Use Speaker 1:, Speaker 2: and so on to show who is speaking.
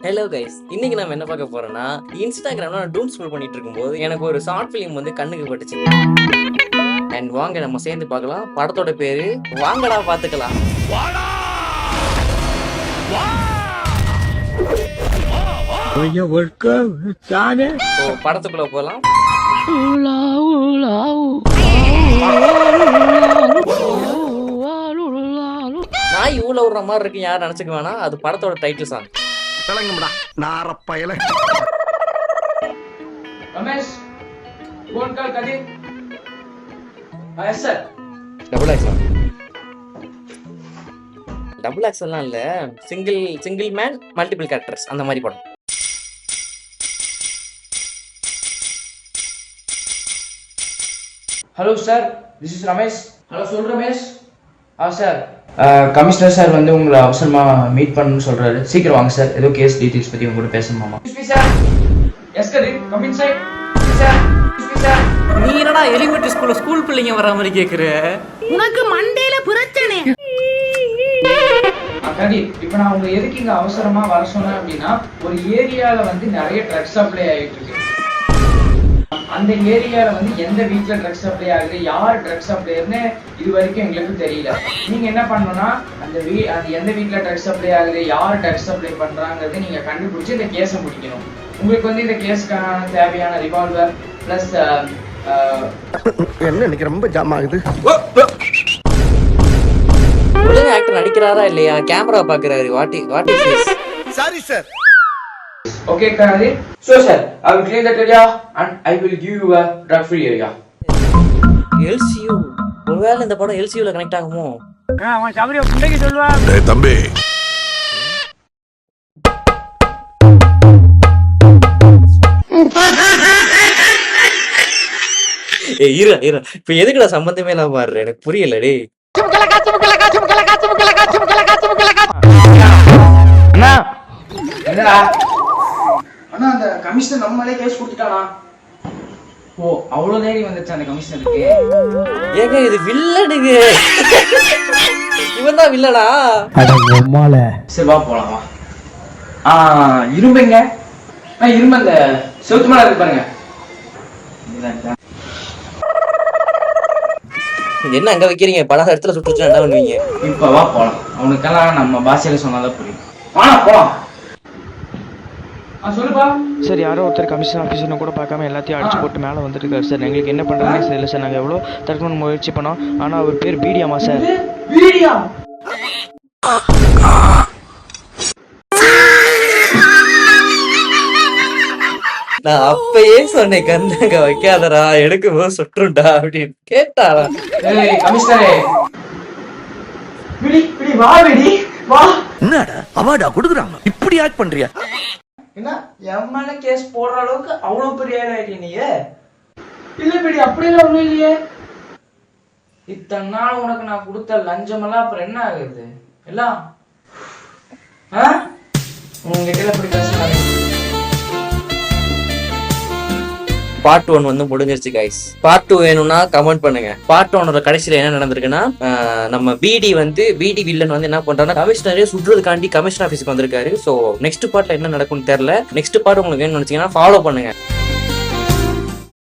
Speaker 1: Hello guys, இன்னைக்கு நம்ம என்ன பார்க்க போறோம்னா, இன்ஸ்டாகிராம்ல நான் டூம் ஸ்க்ரோல் பண்ணிட்டு இருக்கும்போது எனக்கு ஒரு ஷார்ட் ஃபிலிம் வந்து கண்ணுக்கு பட்டுச்சு. அண்ட் வாங்க நம்ம சேர்ந்து பார்க்கலாம். படத்தோட பேரு வாங்கடா பாத்துக்கலாம். படத்துக்குள்ள போலாம். நாய் ஊழ விடுற மாதிரி இருக்கு, யாரும் நினைச்சுக்க வேணாம். அது படத்தோட title song.
Speaker 2: Ramesh phone call Kathir. Yes sir.
Speaker 1: Double action. Double ஆக்ஷன்லாம் இல்ல, சிங்கிள் மேன் மல்டிபிள் கேரக்டர்ஸ் அந்த மாதிரி படம்.
Speaker 2: Hello sir, this is Ramesh. Hello சொல் ரமேஷ். சார், கமிஷனர் சார் வந்து உங்களை அவசரமா மீட் பண்ணணும்னு சொல்றாரு. சீக்கிரம் வாங்க சார், ஏதோ கேஸ் டீடைல்ஸ் பத்தி உங்க கூட பேசணுமாமா. எஸ் கதிர், கம் இன்சைட். சார்,
Speaker 1: நீ என்னடா எலிமெண்டரி ஸ்கூல் பிள்ளைங்க வர மாதிரி கேக்குற?
Speaker 3: உனக்கு மண்டையில பிரச்சனை.
Speaker 2: கதிர், இப்போ நான் உங்களை எதுக்கு இங்க அவசரமா வர சொன்னேன் அப்படின்னா, ஒரு ஏரியால வந்து நிறைய ட்ரக்ஸ் சப்ளை ஆயிட்டு இருக்கு. அந்த ஏரியால வந்து எந்த வீட்ல ட்ரக்ஸ் சப்ளை ஆகுது, யார் ட்ரக்ஸ் சப்ளையர்னு இது வரைக்கும் எங்களுக்கு தெரியல. நீங்க என்ன பண்ணணும்னா, அந்த எந்த வீட்ல ட்ரக்ஸ் சப்ளை ஆகுது, யார் ட்ரக்ஸ் சப்ளை பண்றாங்கிறது நீங்க கண்டுபிடிச்சு இந்த கேஸை முடிக்கணும். உங்களுக்கு வந்து இந்த கேஸ்க்கான தேவையான ரிவால்வர் பிளஸ்
Speaker 4: என்ன இன்னைக்கு ரொம்ப ஜாம் ஆகுது.
Speaker 1: ஒழுங்கா ஆக்டர் நடிக்கிறாரா இல்லையா, கேமரா பாக்குறாரு. What is this?
Speaker 4: Sorry sir.
Speaker 2: Okay, Kanadi. So, sir, I will clean that area and I will give you a drug-free area.
Speaker 1: LCU. ஒருவேளை இந்த படம் LCUல கனெக்ட் ஆகுமோ?
Speaker 3: அவன் சபரி பிள்ளைக்கு சொல்லுவா.
Speaker 4: டேய் தம்பி.
Speaker 1: இரு இப்ப எதுக்குடா சம்பந்தமே இல்லாம பாடுற, எனக்கு புரியல டேய்.
Speaker 2: அண்ணா என்னடா அண்ணா, அந்த கமிஷனர் நம்மளே கேஸ் கொடுத்துட்டானா? ஓ, அவ்வளவு தைரியம் வந்துச்சு அந்த கமிஷனருக்கு.
Speaker 1: ஏங்க இது வில்லனுங்க. இவன் தான் வில்லனா?
Speaker 2: சரி வா போலாம் வா. இரும்புங்க. இரும்பு அந்த செவுத்து மேல இருக்கு பாருங்க.
Speaker 1: என்ன அங்க வைக்கிறீங்க? பல இடத்துல சுட்டுச்சுன்னா என்ன பண்ணுவீங்க?
Speaker 2: இப்ப வா போலாம். அவனுக்கெல்லாம் நம்ம பாஷையில சொன்னாதான் புரியும். வாடா போலாம். சொல்லுப்பா.
Speaker 5: சார், யாரோ ஒருத்தர் கமிஷன் ஆஃபீஸர்னு கூட பார்க்காம எல்லாத்தையும் அடிச்சு போட்டு மேலே வந்துருக்காரு சார். எங்களுக்கு என்ன பண்ணுறதுனே தெரியல சார். நாங்கள் எவ்வளோ தடுக்கணும்னு முயற்சி பண்ணோம், ஆனால் அவர் பேர் பீடியாமா சார்.
Speaker 2: பீடியா?
Speaker 1: நான் அப்பயே சொன்னேன் கண்ணங்க வைக்காதரா, எடுக்கும் போது சுட்டுண்டா அப்படின்னு கேட்டாரா?
Speaker 2: கமிஷனரே, விடி விடி வா, விடி வா.
Speaker 4: என்னடா அவார்டா கொடுக்குறாங்க, இப்படி ஆக்ட் பண்றியா?
Speaker 2: என்ன என் மேல கேஸ் போடுற அளவுக்கு அவ்வளவு பெரிய ஆயிட்டீங்க நீயே? இல்ல பிடி, அப்படியெல்லாம் ஒண்ணும் இல்லையே. இத்தனை நாள் உனக்கு நான் கொடுத்த லஞ்சம் எல்லாம் அப்புறம் என்ன ஆகுது எல்லாம்? உங்ககிட்ட எப்படி பேசுறாங்க?
Speaker 1: பார்ட் 1 வந்து முடிஞ்சிருச்சு கைஸ். பார்ட் 2 வேணும்னா கமெண்ட் பண்ணுங்க. பார்ட் 1ஓட கடைசியில என்ன நடந்திருக்குன்னா, நம்ம பிடி வில்லன் வந்து என்ன பண்றாருன்னா, கமிஷனரே சுடுறதுக்காண்டி கமிஷனர் ஆஃபீஸ்க்கு வந்திருக்காரு. ஸோ நெக்ஸ்ட் பார்ட்ல என்ன நடக்கும்னு தெரியல. நெக்ஸ்ட் பார்ட் உங்களுக்கு வேணும்னு நினைச்சீங்கன்னா ஃபாலோ பண்ணுங்க.